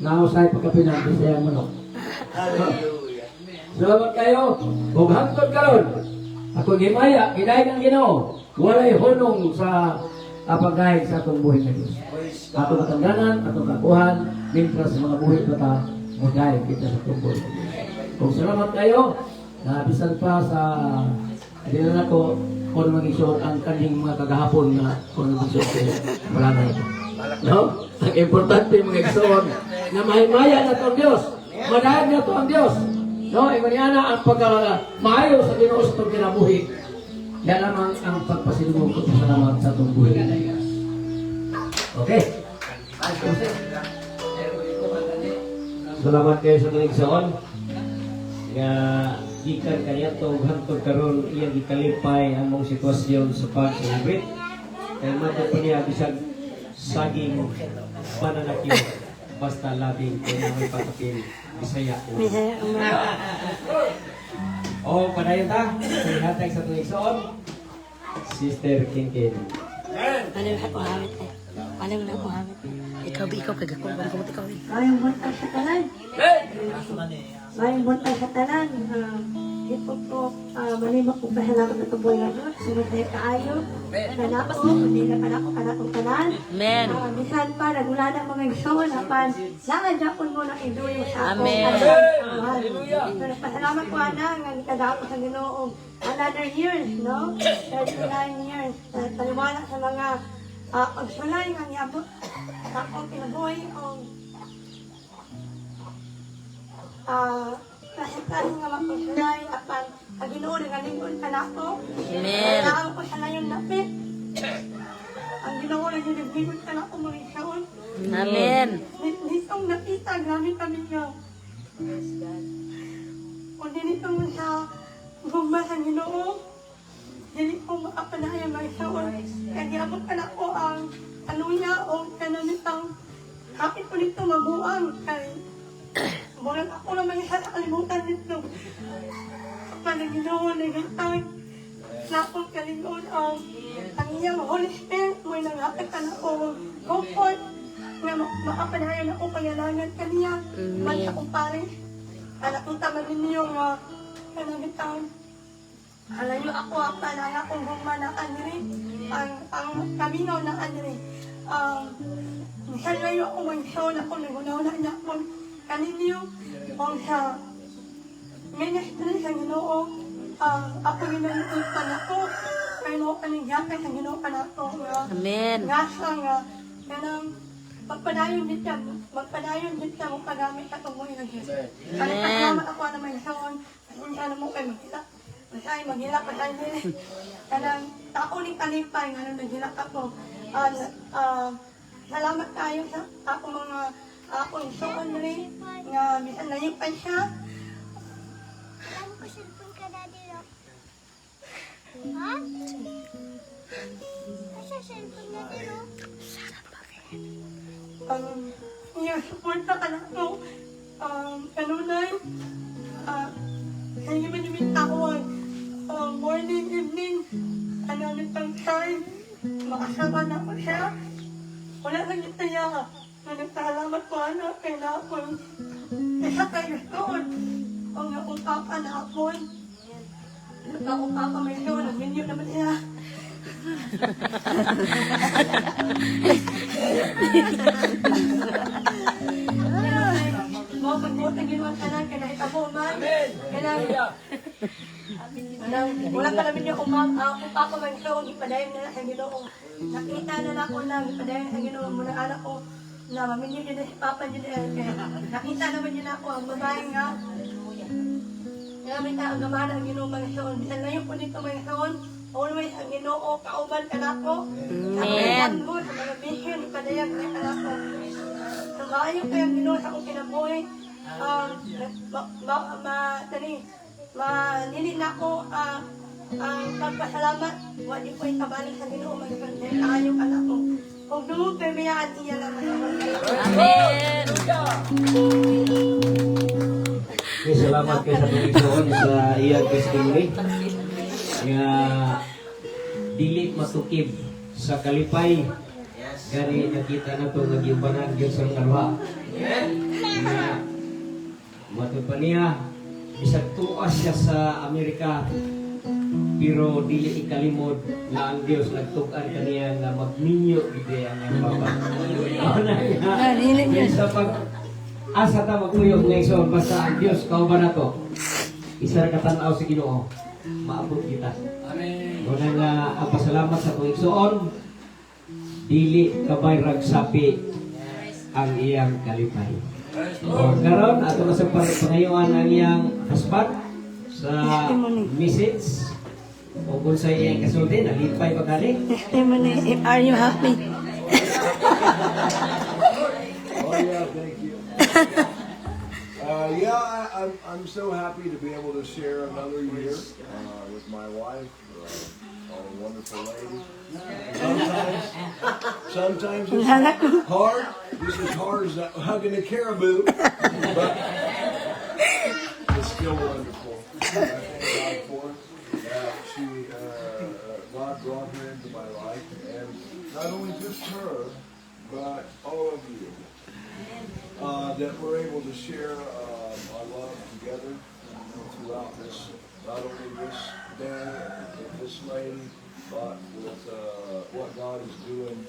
Nausay pagkapinan, bisaya manok. Salamat kayo. Kung hangtod karon, ako gimaya, ginahin ang Ginoo. Walay hunong sa pagdahig sa atong buhay na Diyos. Atong matangganan, atong kakuhan, mientras sa mga buhay pa ta, magdahig kita sa atong buhay na Diyos. Kung salamat kayo, bisan pa sa hindi na ako kung mag-isyon ang kanyang mga kagahapon na kung mag-isyon ko, wala na ito. No? Ang importante mga igsoon na mahimaya na ito ang Diyos. Madahil na ito ang Diyos. No? Imaniana ang pagka-maayo sa Ginoo sa itong kinabuhi. Yan lamang ang pagpasilungo ko sa salamat sa itong buhay. Okay? Salamat kayo sa itong igsoon. Nga gikan kanya itong hantod karon iyang gikalipay ang mong sitwasyon sa pag-celebrate. Kaya mato po niya bisag saging pananakil basta labing kung may patapil Bisaya. O, padayon ta. Paghatag sa itong igsoon. Sister Kinkin. Ano yung ako hamit eh? Ano yung ako hamit? Ikaw kagako bang kumot ikaw eh? Mayong buntay sa tanan. Mayong buntay sa tanan. Ito po, malimang po pasalamat na ito buhay na Diyos. Sunod tayo kaayo. Kanako, hindi na kanakong tanan. Amen. Bisan pa, nagula ng mga igsoon. Apan, nakadapon mo na iduyo sa ako. Amen. Pasalamat po, ana, nga ikadapon sa Ginoong another years, no? 39 years. Taliwala sa mga pagsulay ng yabot sa akong kinabuhi kasi nga magpagsulay apan ang Ginoo nga lingkod ka na ako. Amen. Kailangan ko sa layon lapit. Ang Ginoo nga lingkod ka na ako mga isaon. Amen. Nitong nakita namin kami nga. Kung dinitong sa gumba sa Ginoo, hindi ko makapanayang mga isaon. Kaya ginabot ka na ako ang anuya o kananitang kapit ko nito mabuang kay bulan ako naman isa nakalimutan nito. Kapag Ginoo nagatag na akong kalingon ang iyang Holy Spirit mo nangatag ka na ako comfort nga makapanayan ako pangalangan kaniya. Man sa kong pare, anak kong tama ninyo nga kanagitang alayo ako ang panaya kong gumana aniri ang kaminaw na aniri minsan layo ako mag-show na kung nagunaw na ako kaninyo kung sa ministry sa Ginoo ako ginanipan ako pero kanigyakan sa Ginoo ka na ako Amen. nga siya nga ganang magpadayon din siya mong pagamit at umuwi na Diyos. Kaya kasalamat ako na may isaon kung saan mo kayo magkita masay maghilak at ay kanang tao ni kalipay nga nung naghilak ako salamat tayo sa ako mga akong isuon rin nga bisan na yung pa siya Saan ko cellphone ka dati no? Ha? Asa cellphone dati no? yung suporta ka na ako kanunay hindi man yung tawag morning, evening nitang time makasama na ako siya wala lang yung taya na nagsalamat ko anak kay Napon isa kayo doon ang akong papa Napon akong papa may doon ang minyo naman niya mo pagbutan ginawa ka na kahit ako man wala pa namin yung kung papa may doon ipadayon na sa Ginoo nakita na ako na ipadayon sa Ginoo muna anak ko na maminyo yun na si papa yun nakita naman yun ako ang babae nga namin ang gamana ang Ginoo mga soon bisan na yung po dito mga soon always ang Ginoo kauban ka na ako Amen. sa mga mission ipadayon ka na ako so maayo kayo ang Ginoo sa akong kinabuhi manili na ako ang pagpasalamat wali ko itabalik sa Ginoo magpandaya kaayo ka na ako kung dumog permayaan iya lang Amen. Okay, salamat kayo sa pagigsoon sa iyang testimony. Nga dili matukib sa kalipay. Gani nakita na ito nag-iubanan Diyos ang kalwa. Matod pa niya, bisag tuas siya sa Amerika, pero dili ikalimod na ang Dios nagtukan kaniya nga magminyo gid ang iyang baba. Ano na dili niya. sa pag asa ta magkuyog nga igsoon basta ang Dios kauban nato. Isa ra ka tan-aw sa Ginoo, maabot kita. Amen. Una nga ang pasalamat sa tuwing igsoon, dili kabay ragsapi ang iyang kalipay. O karon ato na sa pangayoan ang iyang husband sa message o kung sa iyang kasulti, nalipay pa gani. Testimony, are you happy? Oh yeah, thank you. Yeah, I'm so happy to be able to share another year with my wife, a wonderful lady. Sometimes it's hard, just as hard as hugging a caribou, but it's still wonderful. I thank God for it. God brought her into my life, and not only just her, but all of you. That we're able to share our love together throughout this, not only this day with this lady, but with what God is doing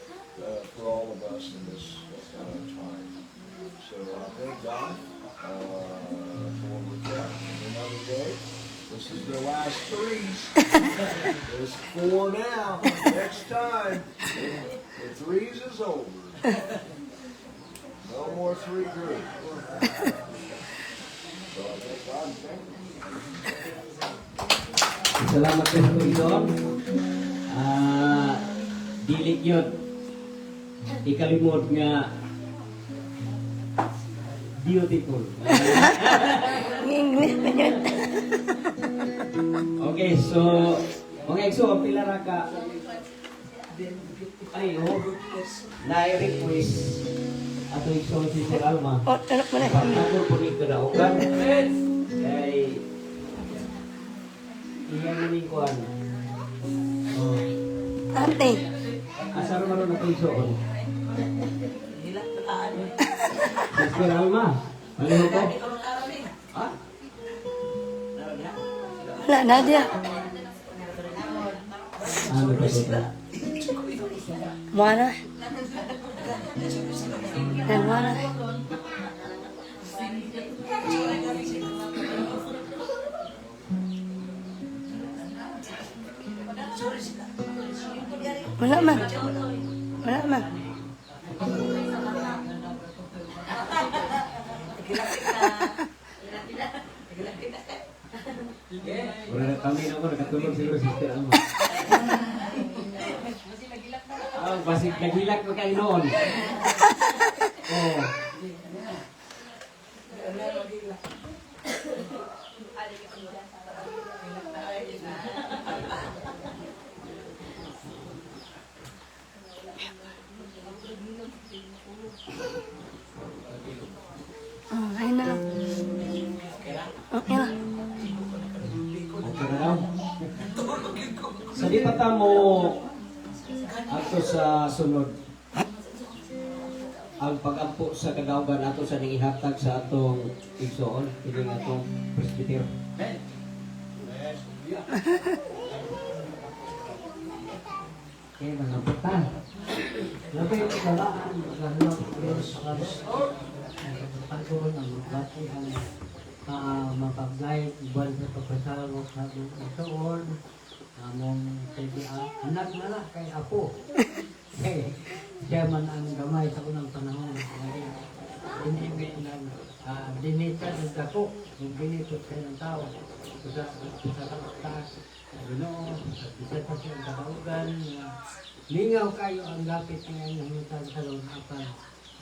for all of us in this time. So I thank God for another day. This is the last 3. There's 4 now. Next time, the 3s is over. No more 3 groups. So I thank God. Thank you. Salamat sa Panginoon. Dili yun. Ikalimod nga beautiful. English pa yun. Okay, so mga igso, ang pila ra ka ay na-request ato igso si Sir Alma. O, tanok mo na. Pagkakor po ni Kadaugan. Kay iyang maningkuhan. Ate. Asar man na ito igsoon. Si Sir Alma. Maliho ko. Ha? Wala, Nadia. Ano ba ito? Mwana. Mwana. Wala man. Wala man. Wala na kami na ako, nakatulog siguro si Sir Alma. Basig nagilak mo kayo noon. Oh. Ay na. Okay na. Okay na daw. Sa di pa ta mo ato sa sunod ang pag-ampo sa kadaugan ato sa ihatag sa atong igsoon kini atong presbyter. Okay, mga puta. Labay ko kalaan, maghanap Diyos sa pagkakas ng magbati ang mapaglay, buwan sa pagpasarok sa atong igsoon. Among anak na lang kay Apo. Kay siya man ang gamay sa unang panahon. Dinimit ng dinita ng dako. Yung ginitot kayo ng tao. Sa taas. Ginoo. Isa pa siya ang kataugan. Lingaw kayo ang lapit ng inyong hintag sa loob.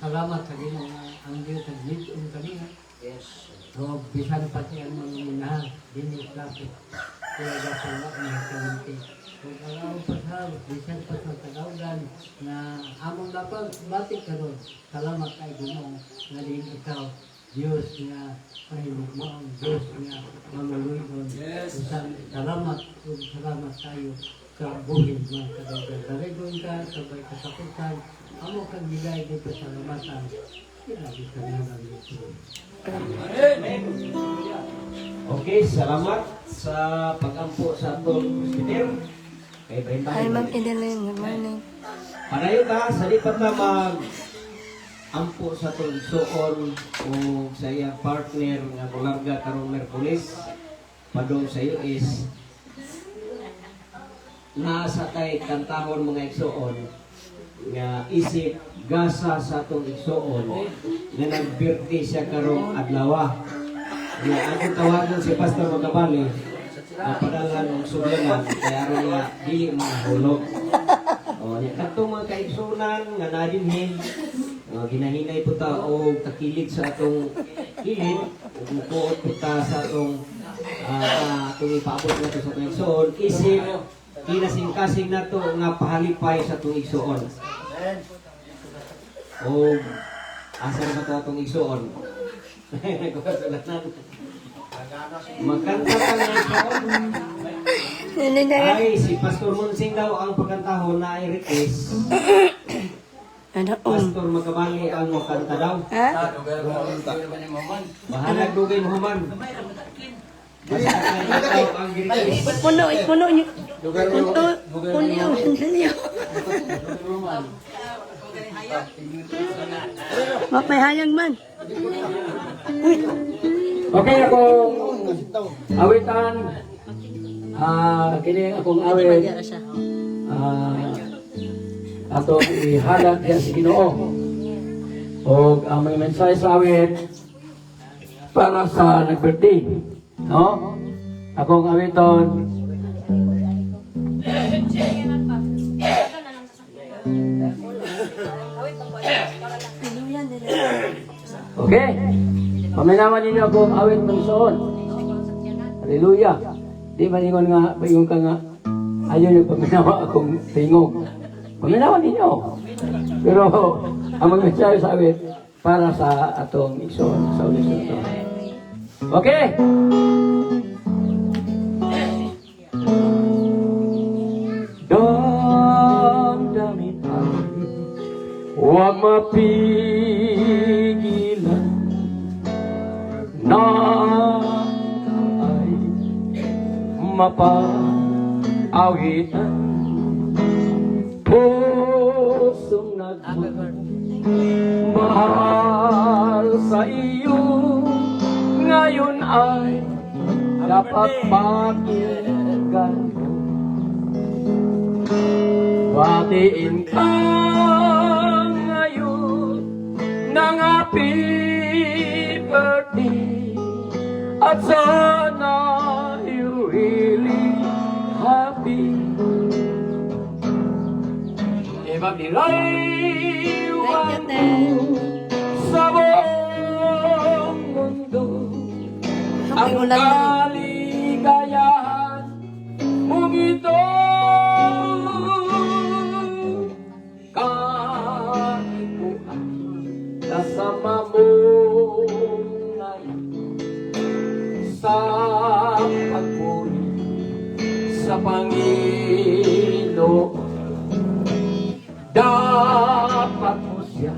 Salamat sa Ginoo ang Diyos ang litong kanina. So, bisan pa siya ang mga minahan. Dinit lapit. Kaya dapat na nakalimti. Kung alam pa sa bisan pa sa Tagaugan na among dapat batik ka doon. Salamat kay Ginoo na din ikaw. Diyos nga pahimog mo ang Diyos nga mamaluy doon. Salamat kung salamat tayo sa buhin mga Tagaugan. Daligon ka, sabay kasakitan. Amo kang bigay dito sa salamatan. Okay, salamat sa pag-ampo sa atong hospital. Kay Hi, bahin-bahin. Ma'am Edeline. Good morning. Panayo ta, sa di pa ta ampo sa atong igsoon o sa iyang partner nga mularga karong Merkulis. Padong sa iyo is nasa tay kantahon mga igsoon nga isip gasa sa atong igsoon nga nagbirthday siya karong adlaw. Nga ang tawagan si Pastor Magabali na padala ng suglanan kaya aron nga dili mahulog. O nya kadtong mga kaigsunan nga nadinhin ginahinay po ta og takilig sa atong kilid ug mukuot po ta sa atong atong ipaabot nato sa atong igsoon isip kinasing-kasing nato nga pahalipay sa atong igsoon. O asa na to atong igsoon? Magkanta ka ng igsoon. Ay, si Pastor Monsing daw ang pagkantahon na i-request. Ano? Pastor Magabali ang makanta daw. Ha? Bahalag dugay mo man. Basta ikaw ang i-request. Puno niyo. Puno niyo. Sandali. May hayang man. Okay, akong awitan. Kini akong awit. Ato ihalag diyan sa Ginoo. O ang may mensahe sa awit para sa nag-birthday. No? Akong awiton. Okay. Paminawan ninyo akong awit mangsoon. Hallelujah. Di ba ingon nga, paingon ka nga, ayaw yung paminawa akong tingog. Paminawan ninyo. Pero ang mga mensahe sa awit para sa atong igsoon sa ulisan ito. Okay. Damdamin ay huwag mapigilan na ay mapaawitan pusong nagmahal sa iyo ngayon ay dapat pakinggan batiin ka ngayon ng happy birthday at sana you really happy. Ibagdiriwan mo sa buong mundo ang kaligayahan mong ito. Kahit buhay kasama mo ngayon sa pagpuri sa Panginoon. Dapat mo siya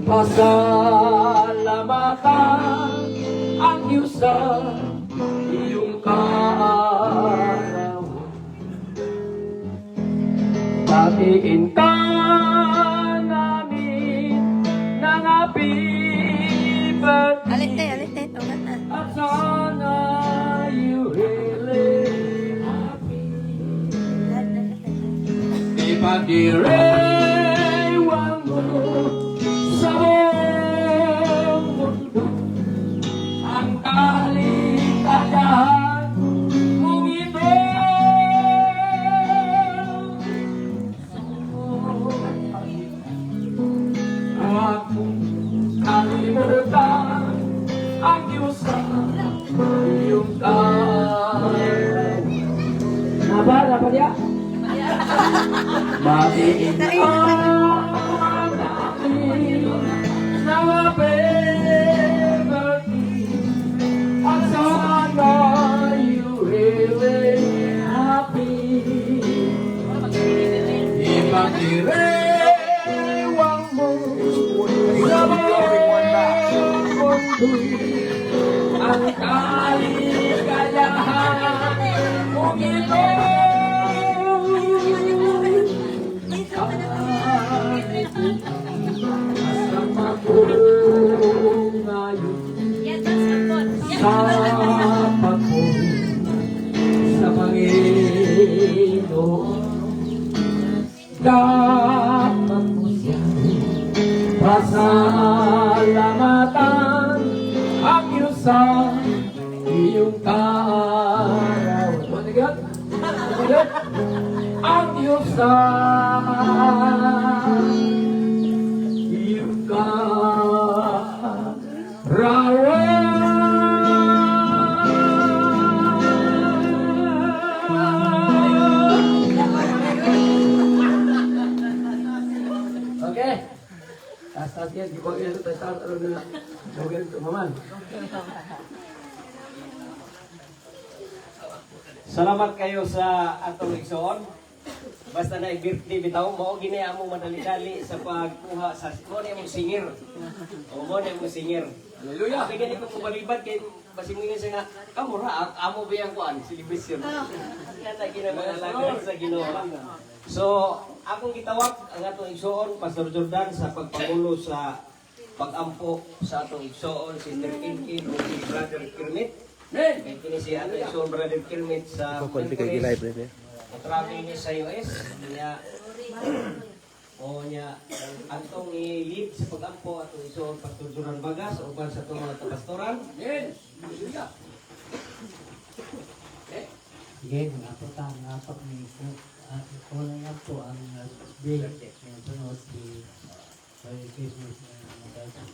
pasalamatan ang Diyos sa iyong kaarawan. Batiin ka namin ng happy birthday. Alit. Ulat na. At sana you really happy. Ipagdiriwan mo sa buong mundo ang kaligayahan mong ito. Huwag mong kalimutan ang Diyos sa iyong kaarawan. Naba dia? Batiin ang natin na mabibigay at sana you really happy. Ipagdiriwang mo sa mundo'y ang kaligayahan kung ito kasama ko ngayon sa pagpun sa Panginoon. Dapat mo siyang pasalamatan ang iyong sa iyong kaarawan. Ano yan? Ang iyong sa iyong kaarawan. Okay. Taas yan, di ba yan tayo sa ano na gawin ito, maman. Salamat kayo sa atong igsoon. Basta na birthday bitaw mo gini amo madali-dali sa pagkuha sa mo ni among singer. O mo ni among singer. Hallelujah. Kaya gani ko balibad kay basimingin siya nga kamura amo ba yang kuan celebration. Kaya ta kinamalagan sa Ginoo. So, akong gitawag ang atong igsoon Pastor Jordan sa pagpangulo sa pag-ampo sa atong igsoon si Terkinkin o si Brother Kirmit. Kaya kini si atong igsoon Brother Kirmit sa conference. Traveling niya sa US, niya niya atong i-lead sa pag-ampo atong igsoon Pastor Jordan Bagas o uban sa atong mga pastoral. Amen. Sige, napunta ang apat ni kulay nga po ang big yung sunod si Merry Christmas na maganda.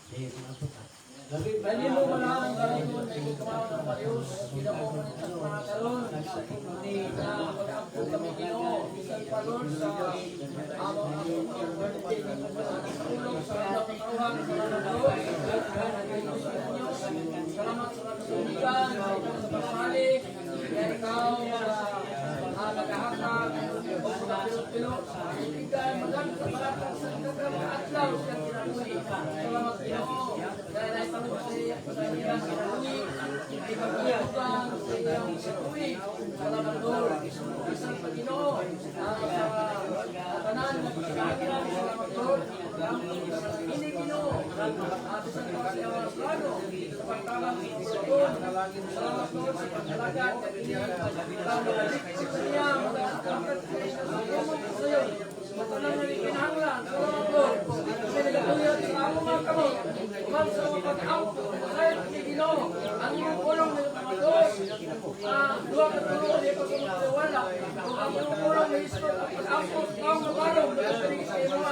Sige, napunta. Dali mo wala ang karoon, hindi ka mga Marius, ginamon ang mga karoon, hindi na pag-ampo kami Ginoo, bisan pa Lord sa among birthday, tulong sa among karuhan, salamat Lord, salamat sa kasuligan, sa pagmamalik, kaya ikaw sa nagahakak, sa pilot-pilot, sa kaibigan, maganda sa malakang sa nagagawang atlaw, sa kinabuhi, salamat Ginoo, dahil ay pangusay sa ilang kinabuhi, hindi magkakutang sa ilang kinabuhi, salamat Lord, isang Ginoo, tanan na pagkakakilan, salamat Lord, hindi Ginoo, at isang pagkakakilan, sa pagkalang Lord, salamat Lord, sa pagkalagan, at hindi pagkakalit sa niya, matalang na kinahanglan, salamat Lord, kasi nagatuloy sa among mga kamot, uman sa mga pag-ampo, kahit ni Ginoo, ang iyong kulong na Diyos, duwa ka tulong na ipagkakawala, ang iyong kulong na Isko, ang pag-ampo, ang mabarong, sa Ginoo,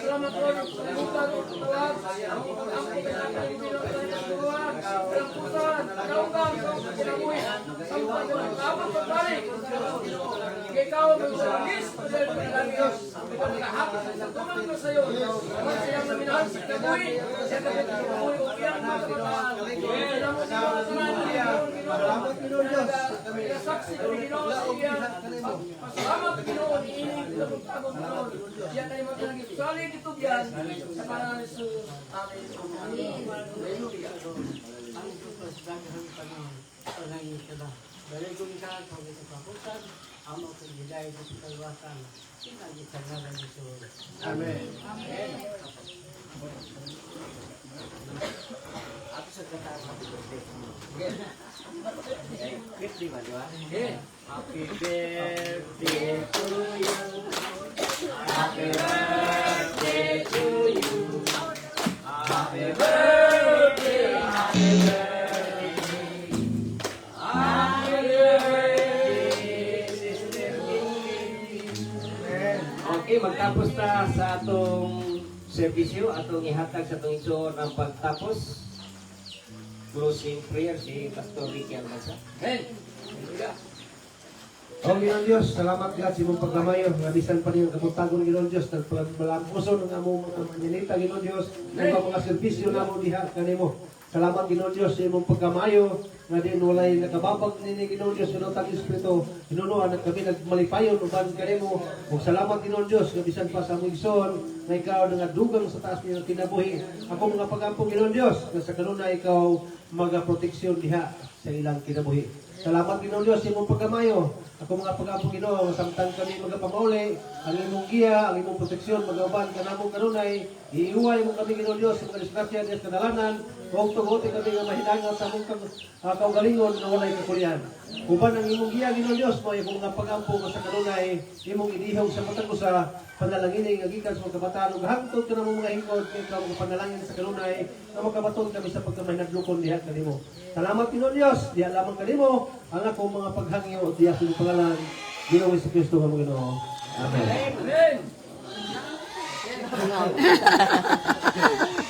salamat Lord, sa lutan, tawag, ang pag-ampo, kailangan ng Ginoo, sa iyong turuan, ang pusan, kaugang, sa kinabuhi, sa mga Diyos, ang pagbalik, salamat Ginoo, ikaw ang magsalagis, dahil pagkalang Diyos, ikaw nakahapos, nagtumang ko sa iyo, at siyang naminahan sa kinabuhi, siya ka kinabuhi, o kiyang magkabataan, alam mo siya, salamat Ginoo, kaya saksi ko ni Ginoo sa iyang, pasalamat Ginoo, niinig, labot-abot Ginoo, siya kayo magsalagis, salig ito biyan, sa pangalan ni Jesus, Amen. Hallelujah. Ang tutos bagahan pa ng panangin ka ba? Baligon ka, kung ito pakusan, amo ko gilay sa kalwasan, sinagi sa ngalan ni Jesus. Amen. Ako sa kataas ng birthday. Birthday ba, di ba? Happy birthday to you. Happy birthday to you. Happy birthday, happy birthday. Happy birthday, Sister Kitty. Okay, magtapos na sa atong servisyo, atong ihatag sa atong igsoon ang pagtapos. Closing prayer si Pastor Ricky Almanza. Amen. Hallelujah. O Ginoong Diyos, salamat God sa imong pagkamayo. Nga bisan pa niyong kabutagon Ginoong Diyos, nagpalampuso ng among mga manyanita Ginoong Diyos, ng mga servisyo na mo diha kanimo. Salamat Ginoong Diyos sa imong pagkamayo, nga din walay nakababag nini Ginoong Diyos, Ginoong Tag Espiritu, Ginunuan at kami nagmalipayon uban kanimo. Ug salamat Ginoong Diyos, nga bisan pa sa among igsoon, nga ikaw nga dugang sa taas niyong kinabuhi. Ako mga pag-ampong Ginoong Diyos, nga sa kanuna ikaw magaproteksyon diha sa ilang kinabuhi. Salamat Ginoong Diyos sa imong pagkamayo. Ako mga pag-ampong Ginoo, samtang kami magapamauli, ang imong giya, ang imong proteksyon, magauban kanamong kanunay, iiway mo kami Ginoong Diyos, sa mga disgrasya at kadalanan, huwag tugote kami nga mahinangan sa among kaugalingon na walay kakulian. Uban ang imong giya Ginoong Diyos, mo imong mga pag-ampong sa kanunay, imong idihog sa matag sa panalangin nga gikan sa mga kabataan, ug hangtod ka namong mga hingkod, kaya mga panalangin sa kanunay, na makabaton kami sa pagkamahinadlukon diha kanimo. Salamat Ginoong Diyos, diha lamang kanimo, ang akong mga paghangyo, diha sa pangalan, Ginoong Jesucristo nga mga Ginoo. Amen. Amen.